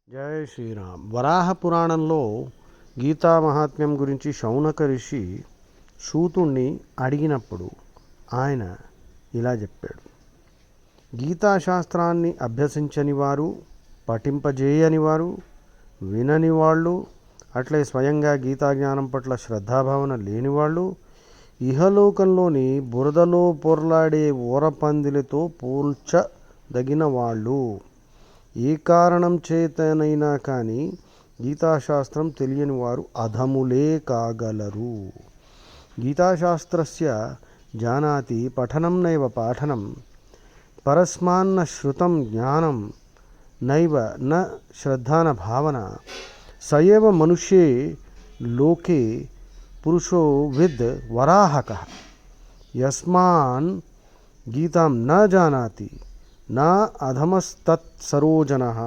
జై శ్రీరామ్. వరాహ పురాణంలో గీతా మహాత్మ్యం గురించి శౌనక ఋషి సూతుణ్ణి అడిగినప్పుడు ఆయన ఇలా చెప్పాడు. గీతాశాస్త్రాన్ని అభ్యసించని వారు, పఠింపజేయని వారు, వినని వాళ్ళు, అట్లే స్వయంగా గీతా జ్ఞానం పట్ల శ్రద్ధాభావన లేనివాళ్ళు ఇహలోకంలోని బురదలో పొర్లాడే ఊరపందిలతో పోల్చదగిన వాళ్ళు. ఏ కారణం చేతనైనా కానీ గీతాశాస్త్రం తెలియని వారు అధములే కాగలరు. గీతాశాస్త్రస్య జానాతి పఠనం నైవ పాఠనం పరస్మాన్న శృతం జ్ఞానం నైవ న శ్రద్ధాన భావన సయేవ మనుష్యే లోకే పురుషో విద్ వరాహకః యస్మాన్ గీతాం న జానాతి నా అధమస్తత్ సరోజనః.